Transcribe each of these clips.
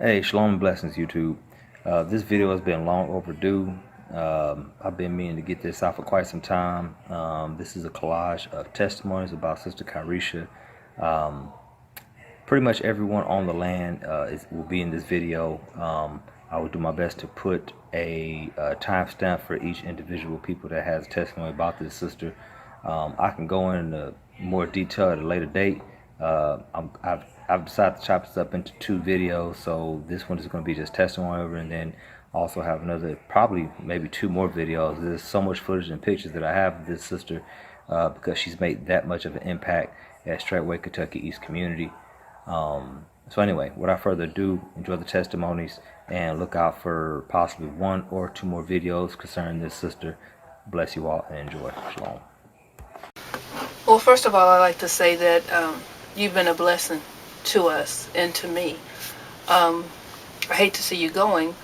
Hey, shalom and blessings, YouTube. This video has been long overdue. I've been meaning to get this out for quite some time. This is a collage of testimonies about Sister Kyresha. Um, Pretty much everyone on the land will be in this video. I will do my best to put a timestamp for each individual people that has testimony about this sister. I can go into more detail at a later date. I've decided to chop this up into two videos, so this one is going to be just testimony over, and then also have another, probably maybe two more videos. There's so much footage and pictures that I have of this sister because she's made that much of an impact at Straitway, Kentucky East community. So anyway, without further ado, enjoy the testimonies and look out for possibly one or two more videos concerning this sister. Bless you all and enjoy. Shalom. Well, first of all, I'd like to say that you've been a blessing to us and to me. I hate to see you going,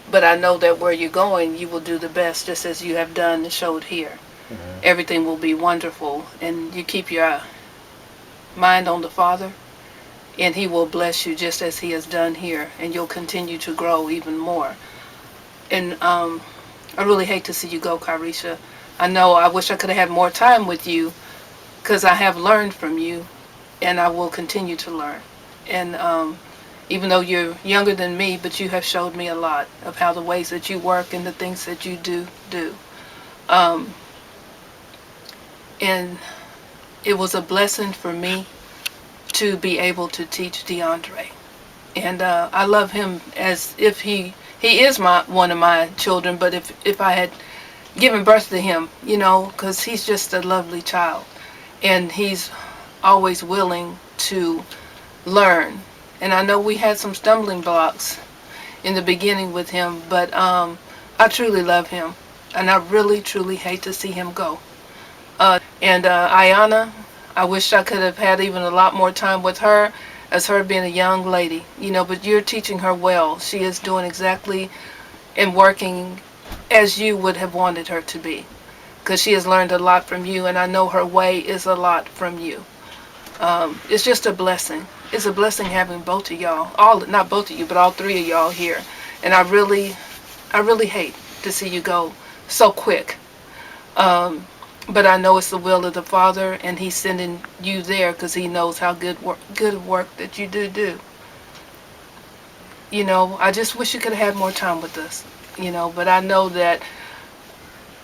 but I know that where you're going, you will do the best, just as you have done and showed here. Everything will be wonderful, and you keep your mind on the Father, and He will bless you just as He has done here, and you'll continue to grow even more. And I really hate to see you go, Kyresha. I wish I could have had more time with you, because I have learned from you, and I will continue to learn. And even though you're younger than me, but you have showed me a lot of how the ways that you work and the things that you do. And it was a blessing for me to be able to teach DeAndre. And I love him as if he is one of my children, but if I had given birth to him, because he's just a lovely child. And he's always willing to learn. And I know we had some stumbling blocks in the beginning with him, but I truly love him. And I really, truly hate to see him go. And Ayana, I wish I could have had even a lot more time with her, as her being a young lady, but you're teaching her well. She is doing exactly and working as you would have wanted her to be, because she has learned a lot from you, and I know her way is a lot from you. It's just a blessing. It's a blessing having both of y'all, not both of you, but all three of y'all here. And I really hate to see you go so quick. But I know it's the will of the Father, and He's sending you there because He knows how good work that you do. I just wish you could have had more time with us, but I know that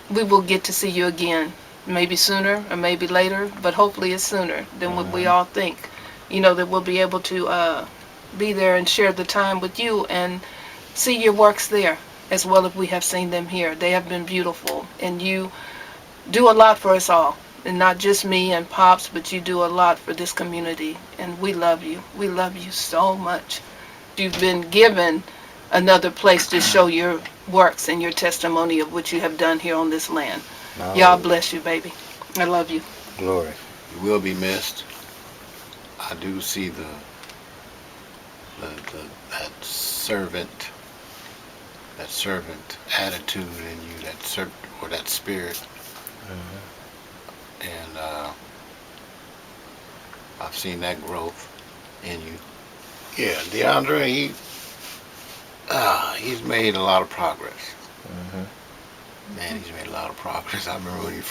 we will get to see you again, maybe sooner or maybe later, but hopefully it's sooner than what we all think. That we'll be able to be there and share the time with you and see your works there as well as we have seen them here. They have been beautiful, and you do a lot for us all, and not just me and Pops, but you do a lot for this community, and we love you. We love you so much. You've been given another place to show your works and your testimony of what you have done here on this land. Y'all bless you, baby. I love you. Glory. You will be missed. I do see that servant attitude in you, that spirit. And I've seen that growth in you. Yeah, DeAndre, he's made a lot of progress. Man, he's made a lot of progress. I remember when he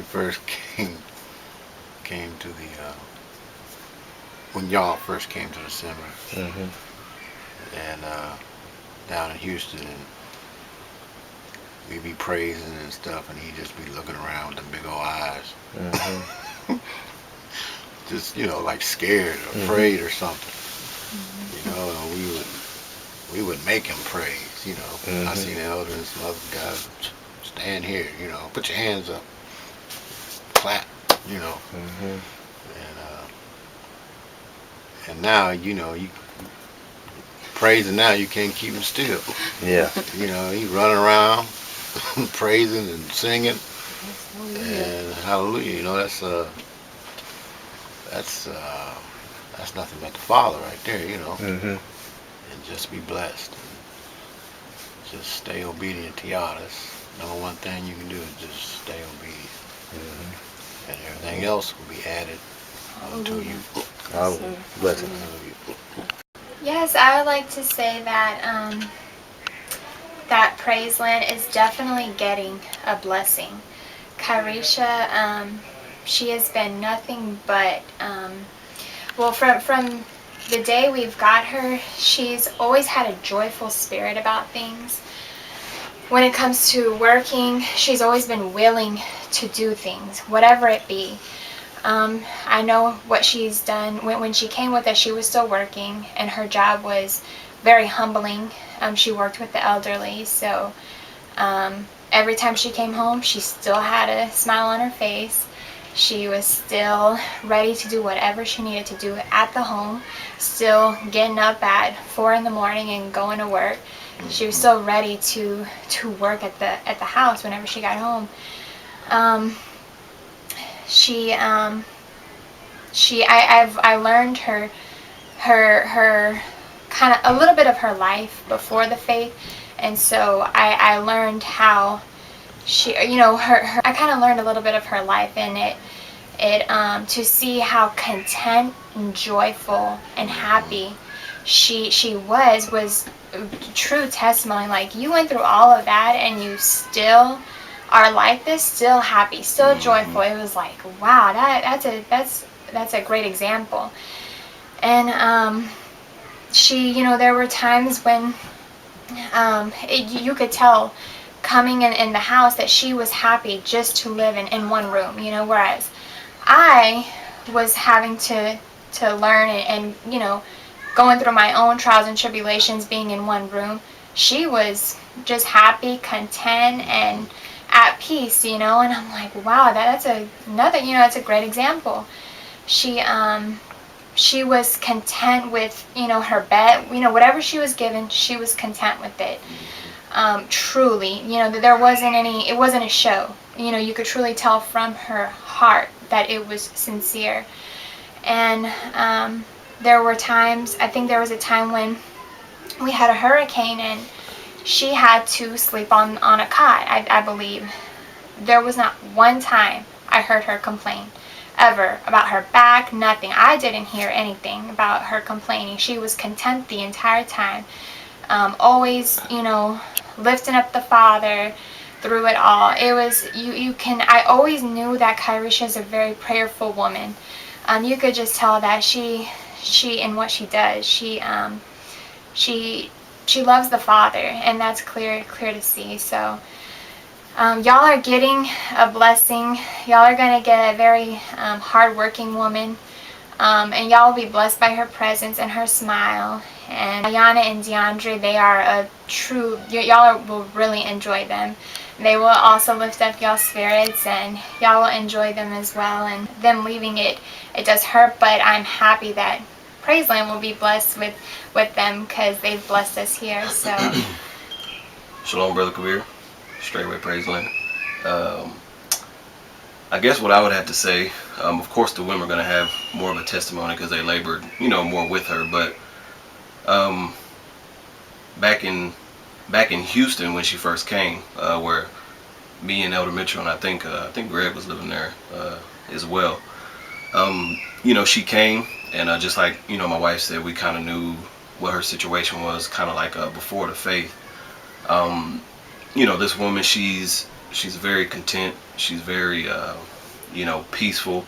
first came to the when y'all first came to the seminar, and down in Houston, and we be praising and stuff, and he'd just be looking around with them big old eyes. Just, like scared or afraid or something. And we would make him praise, I seen the elder and some other guys stand here, put your hands up, clap, and now, you praising now, you can't keep him still. Yeah. He running around praising and singing, and hallelujah. That's nothing but the Father right there. And just be blessed. And just stay obedient to y'all. That's number one thing you can do, is just stay obedient, and everything else will be added unto you. Blessings. Yes, I would like to say that that Praiseland is definitely getting a blessing. Kyresha, she has been nothing but, well, from the day we've got her, she's always had a joyful spirit about things. When it comes to working, she's always been willing to do things, whatever it be. I know what she's done. When she came with us, she was still working, and her job was very humbling. She worked with the elderly, so every time she came home, she still had a smile on her face. She was still ready to do whatever she needed to do at the home, still getting up at 4 in the morning and going to work. She was still ready to work at the house whenever she got home. I learned her kind of a little bit of her life before the faith, and so I learned how she, I kind of learned a little bit of her life, and it to see how content and joyful and happy she was a true testimony. Like, you went through all of that and you still are like this, still happy, still joyful. It was like, wow, that's a great example. And she, there were times when you could tell coming in the house that she was happy just to live in one room, whereas I was having to learn and going through my own trials and tribulations being in one room. She was just happy, content, and at peace, and I'm like, wow, that's another, that's a great example. She was content with, her bed, whatever she was given, she was content with it. Truly, there wasn't it wasn't a show. You could truly tell from her heart that it was sincere. And there were times, I think there was a time when we had a hurricane and she had to sleep on a cot, I believe. There was not one time I heard her complain, ever, about her back, nothing. I didn't hear anything about her complaining. She was content the entire time. Always, lifting up the Father through it all. It was, I always knew that Kyresha is a very prayerful woman. You could just tell that she in what she does, she loves the Father, and that's clear to see. So y'all are getting a blessing. Y'all are going to get a very hard-working woman, and y'all will be blessed by her presence and her smile. And Ayana and DeAndre, they are a true, y'all will really enjoy them. They will also lift up y'all's spirits, and y'all will enjoy them as well. And them leaving, it does hurt, but I'm happy that Praiseland will be blessed with them, because they've blessed us here. So Shalom, Brother Kabir. Straitway Praiseland. I guess what I would have to say, of course the women are going to have more of a testimony because they labored, more with her. But back in Houston when she first came, where me and Elder Mitchell and I think Greg was living there as well. She came, and just like my wife said, we kind of knew what her situation was, kind of like before the faith. This woman, she's very content. She's very peaceful,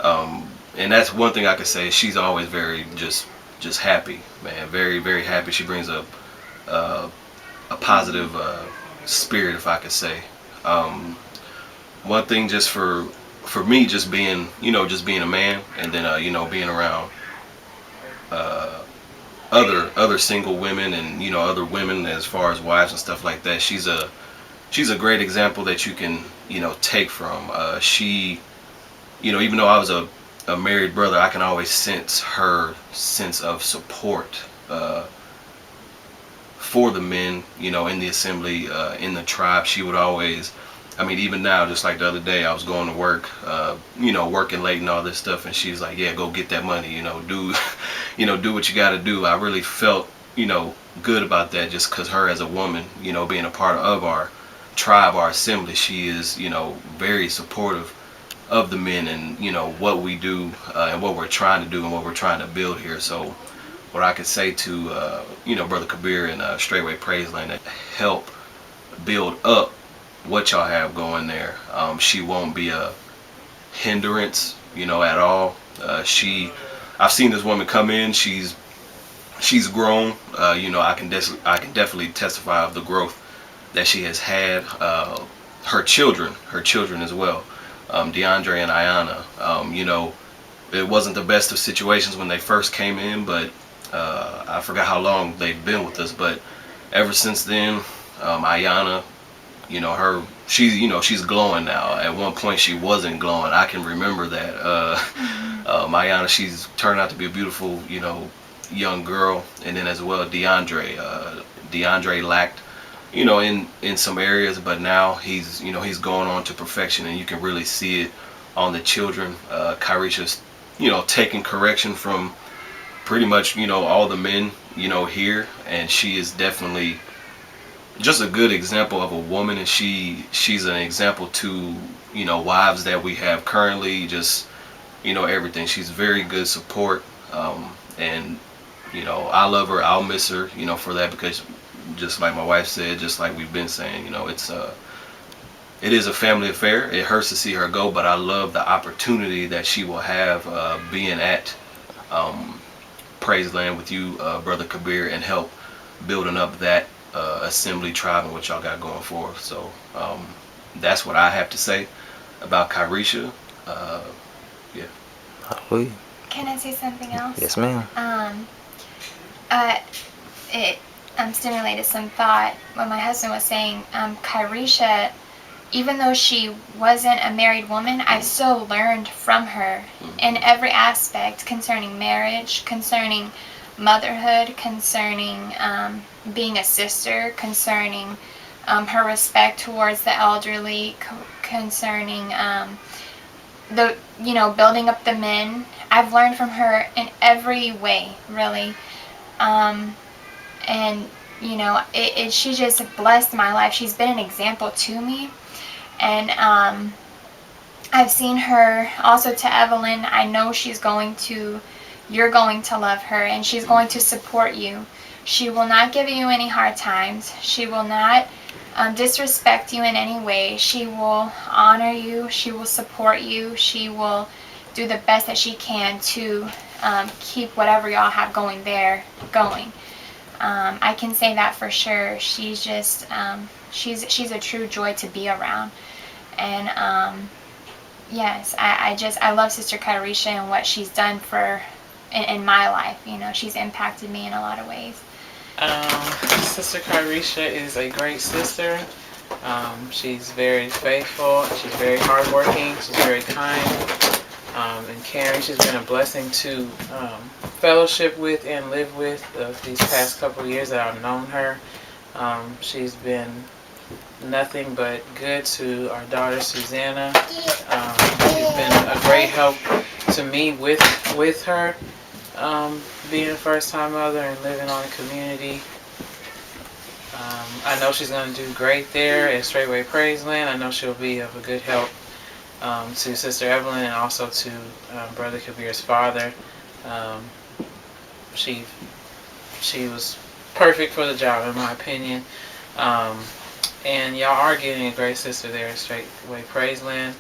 and that's one thing I could say. She's always very just happy, man. Very, very happy. She brings a positive spirit, if I could say. One thing just for me, just being a man, and then being around other single women, and other women as far as wives and stuff like that. She's a great example that you can take from. She, even though I was a married brother, I can always sense her sense of support for the men, in the assembly, in the tribe. She would always, even now, just like the other day, I was going to work, working late and all this stuff, and she's like, yeah, go get that money, do do what you got to do. I really felt, good about that, just because her as a woman, being a part of our tribe, our assembly, she is, very supportive of the men, and what we do, and what we're trying to do, and what we're trying to build here. So what I could say to Brother Kabir and Straitway Praiseland, that help build up what y'all have going there. She won't be a hindrance, at all. I've seen this woman come in. She's grown. I can definitely testify of the growth that she has had. Her children as well. DeAndre and Ayana. It wasn't the best of situations when they first came in, but I forgot how long they've been with us. But ever since then, Ayana, she's glowing now. At one point she wasn't glowing. I can remember that. Ayana, she's turned out to be a beautiful, young girl. And then as well, DeAndre lacked, in some areas, but now he's going on to perfection, and you can really see it on the children. Kyresha's, taking correction from pretty much, all the men, here, and she is definitely just a good example of a woman, and she's an example to, wives that we have currently, just, everything. She's very good support, and I love her. I'll miss her, for that, because just like my wife said, just like we've been saying, it is a family affair. It hurts to see her go, but I love the opportunity that she will have being at Praiseland with you, Brother Kabir, and help building up that assembly tribe and what y'all got going forward. So that's what I have to say about Kyresha. Yeah. Hallelujah. Can I say something else? Yes, ma'am. I'm stimulated some thought when my husband was saying, Kyresha, even though she wasn't a married woman, I still learned from her in every aspect concerning marriage, concerning motherhood, concerning being a sister, concerning her respect towards the elderly, concerning building up the men. I've learned from her in every way, really. And she just blessed my life. She's been an example to me. And I've seen her also to Evelyn. I know you're going to love her, and she's going to support you. She will not give you any hard times. She will not disrespect you in any way. She will honor you. She will support you. She will do the best that she can to keep whatever y'all have going there going. I can say that for sure. She's just she's a true joy to be around. And yes, I love Sister Kyresha and what she's done in my life. She's impacted me in a lot of ways. Sister Kyresha is a great sister. She's very faithful. She's very hardworking. She's very kind and caring. She's been a blessing to fellowship with and live with these past couple of years that I've known her. She's been nothing but good to our daughter Susanna. She's been a great help to me with her, being a first-time mother and living on a community. I know she's going to do great there at Straitway Praiseland. I know she'll be of a good help to Sister Evelyn and also to Brother Kabir's father. She was perfect for the job, in my opinion. And y'all are getting a great sister there at Straitway Praiseland.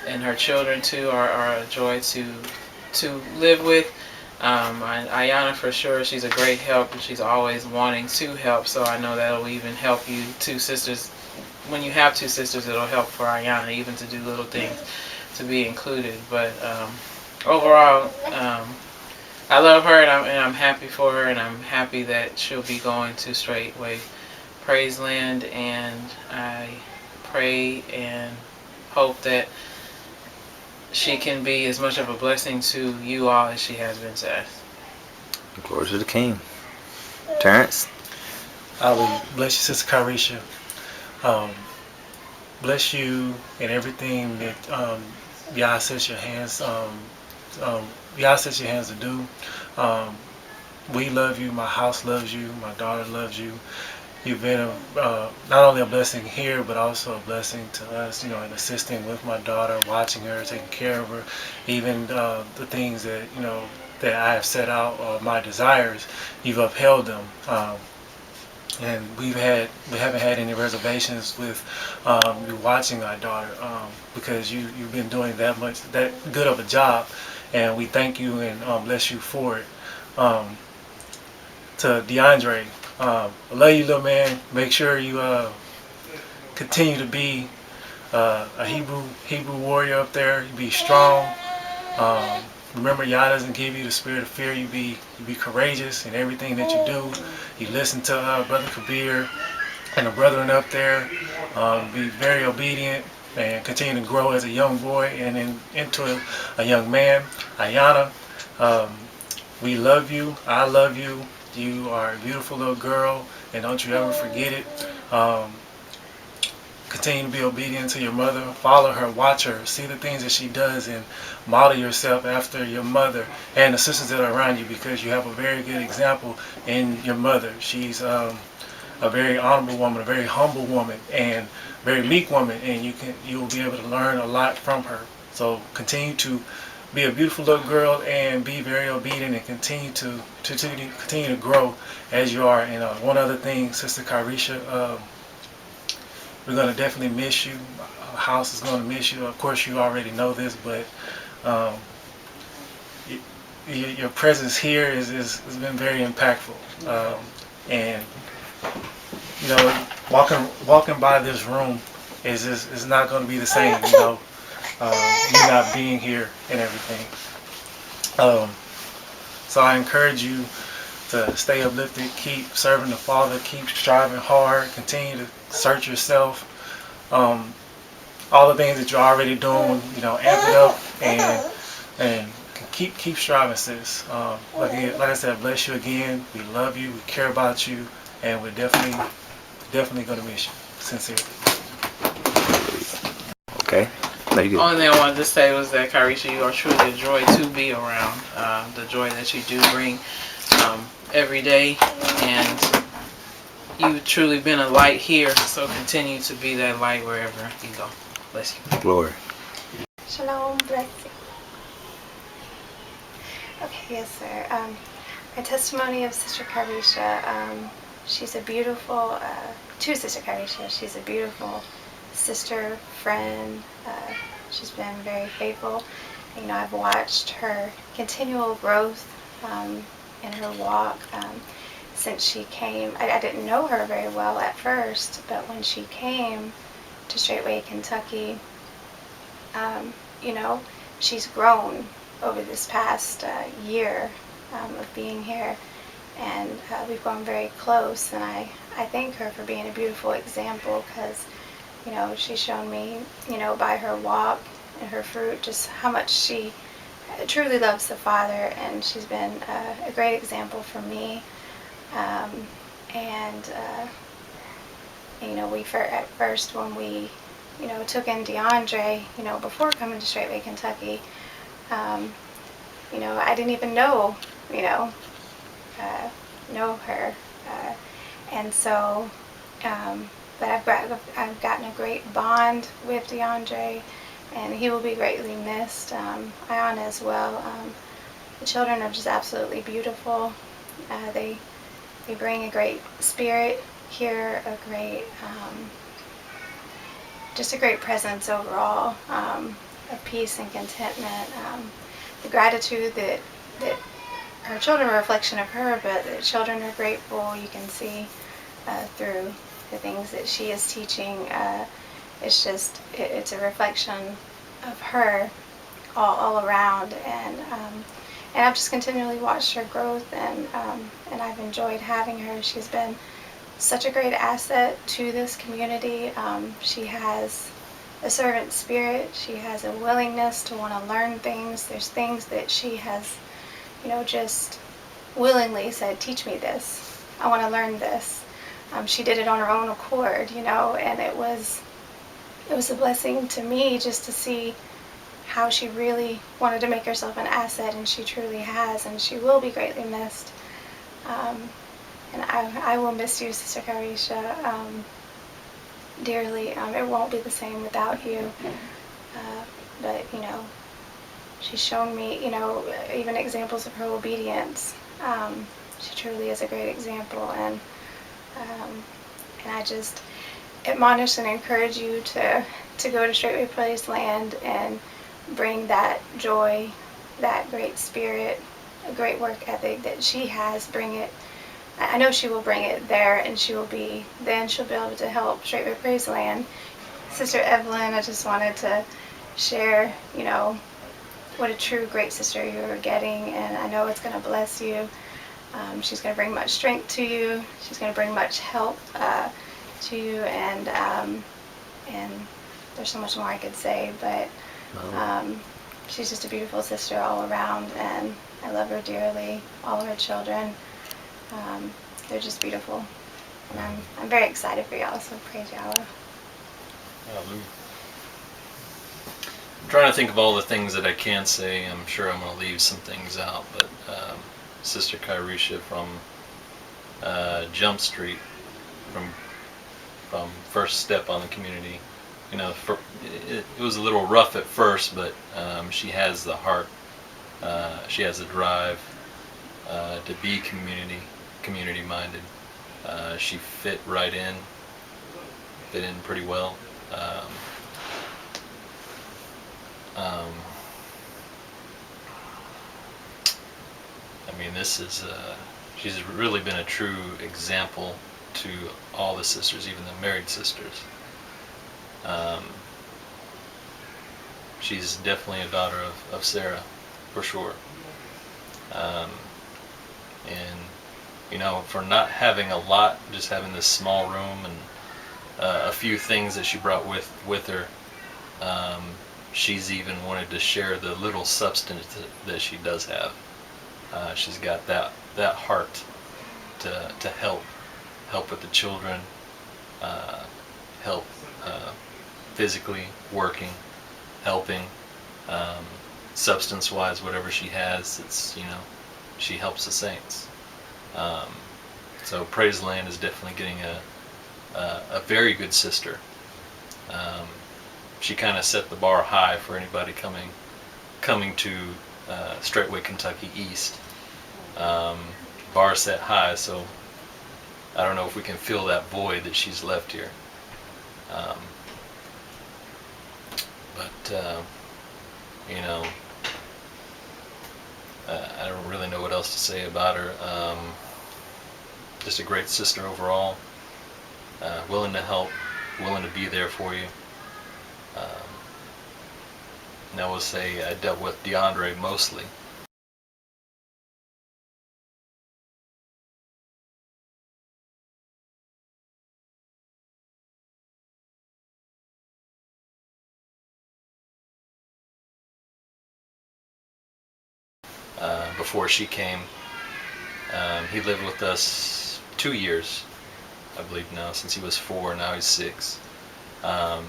And her children, too, are a joy to live with. Ayana, for sure, she's a great help, and she's always wanting to help, so I know that'll even help you two sisters. When you have two sisters, it'll help for Ayana even to do little things to be included. But overall, I love her, and I'm happy for her, and I'm happy that she'll be going to Straitway Praiseland, and I pray and hope that she can be as much of a blessing to you all as she has been to us. Glory to the King. Terrence? Hallelujah. Bless you, Sister Kyresha. Bless you in everything that Yah sets your hands. Yah sets your hands to do. We love you. My house loves you. My daughter loves you. You've been not only a blessing here, but also a blessing to us, in assisting with my daughter, watching her, taking care of her, even the things that, that I have set out, my desires, you've upheld them. And we haven't had any reservations with you watching our daughter, because you've been doing that good of a job, and we thank you and bless you for it. To DeAndre, I love you, little man. Make sure you continue to be a Hebrew warrior up there. You be strong. Remember, Yah doesn't give you the spirit of fear. You be courageous in everything that you do. You listen to Brother Kabir and the brethren up there. Be very obedient and continue to grow as a young boy and into a young man. Ayana, we love you. I love you. You are a beautiful little girl, and don't you ever forget it. Continue to be obedient to your mother. Follow her, watch her, see the things that she does, and model yourself after your mother and the sisters that are around you, because you have a very good example in your mother. She's a very honorable woman, a very humble woman, and very meek woman, and you will be able to learn a lot from her. So continue to be a beautiful little girl and be very obedient, and continue to grow as you are. And one other thing, Sister Kyresha, we're going to definitely miss you. Our house is going to miss you. Of course, you already know this, but your presence here has been very impactful. And walking by this room is not going to be the same. You not being here and everything. So I encourage you to stay uplifted, keep serving the Father, keep striving hard, continue to search yourself. All the things that you're already doing, amp it up and keep striving, sis. Like I said, bless you again. We love you, we care about you, and we're definitely gonna miss you. Sincerely. Okay. No, you good. Only thing I wanted to say was that, Kyresha, you are truly a joy to be around. The joy that you do bring every day, and you've truly been a light here, so continue to be that light wherever you go. Bless you. Glory. Shalom, blessing. Okay, yes, sir. My testimony of Sister Kyresha, she's a beautiful, to Sister Kyresha, she's a beautiful sister, friend. She's been very faithful. I've watched her continual growth in her walk since she came. I didn't know her very well at first, but when she came to Straitway, Kentucky, she's grown over this past year of being here, and we've grown very close, and I thank her for being a beautiful example, because she's shown me, by her walk and her fruit, just how much she truly loves the Father, and she's been a great example for me. At first when we, took in DeAndre, before coming to Straitway, Kentucky, I didn't even know her, and so, but I've gotten a great bond with DeAndre, and he will be greatly missed. Ayana as well. The children are just absolutely beautiful. They bring a great spirit here, just a great presence overall, of peace and contentment. The gratitude that her children are a reflection of her, but the children are grateful. You can see through the things that she is teaching. It's a reflection of her all around, and I've just continually watched her growth, and I've enjoyed having her. She's been such a great asset to this community. She has a servant spirit. She has a willingness to want to learn things. There's things that she has, just willingly said, teach me this. I want to learn this. She did it on her own accord, and it was a blessing to me just to see how she really wanted to make herself an asset, and she truly has, and she will be greatly missed. I will miss you, Sister Kyresha, dearly. It won't be the same without you. But, she's shown me, even examples of her obedience. She truly is a great example, and I just admonish and encourage you to go to Straitway Praiseland and bring that joy, that great spirit, a great work ethic that she has. Bring it. I know she will bring it there, and she'll be able to help Straitway Praiseland. Sister Evelyn, I just wanted to share, what a true great sister you're getting, and I know it's going to bless you. She's going to bring much strength to you. She's going to bring much help to you, and there's so much more I could say, but she's just a beautiful sister all around, and I love her dearly. All of her children, they're just beautiful, and I'm very excited for y'all. So praise Yahweh. Hallelujah. I'm trying to think of all the things that I can say. I'm sure I'm going to leave some things out, but Sister Kyresha from Jump Street, from First Step on the Community, it was a little rough at first, but she has the heart, she has the drive to be community minded. She fit in pretty well. She's really been a true example to all the sisters, even the married sisters. She's definitely a daughter of Sarah, for sure. And for not having a lot, just having this small room and a few things that she brought with her, she's even wanted to share the little substance that she does have. She's got that heart to help with the children, help physically, working, helping, substance-wise, whatever she has, she helps the saints. So Praiseland is definitely getting a very good sister. She kind of set the bar high for anybody coming to Straitway, Kentucky East. Bar set high, so I don't know if we can fill that void that she's left here. I don't really know what else to say about her. Just a great sister overall, willing to help, willing to be there for you. And I will say I dealt with DeAndre mostly. Before she came, he lived with us 2 years, I believe now, since he was 4, now he's 6. Now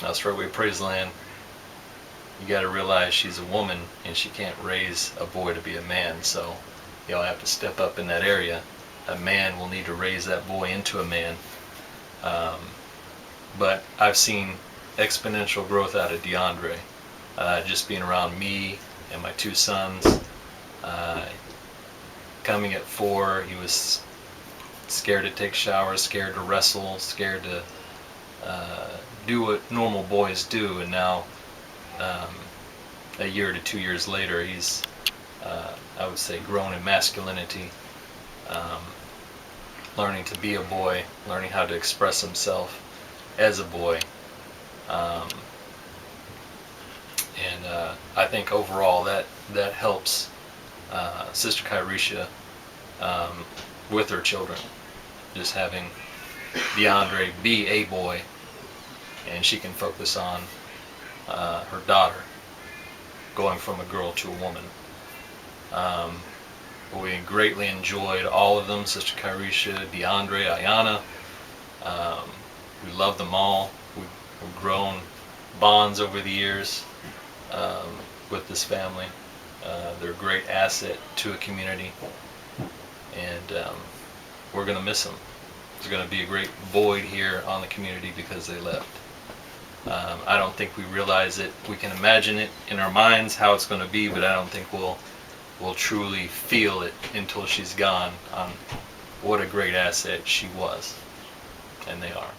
Straitway Praiseland, you got to realize she's a woman and she can't raise a boy to be a man, so y'all have to step up in that area. A man will need to raise that boy into a man. But I've seen exponential growth out of DeAndre, just being around me and my 2 sons. Coming at 4, he was scared to take showers, scared to wrestle, scared to do what normal boys do, and now a year to 2 years later, he's I would say grown in masculinity, learning to be a boy, learning how to express himself as a boy. And I think overall that helps Sister Kyresha with her children. Just having DeAndre be a boy, and she can focus on her daughter, going from a girl to a woman. We greatly enjoyed all of them, Sister Kyresha, DeAndre, Ayana. We love them all. We've grown bonds over the years with this family. They're a great asset to a community, and we're going to miss them. There's going to be a great void here on the community because they left. I don't think we realize it. We can imagine it in our minds how it's going to be, but I don't think we'll truly feel it until she's gone on what a great asset she was, and they are.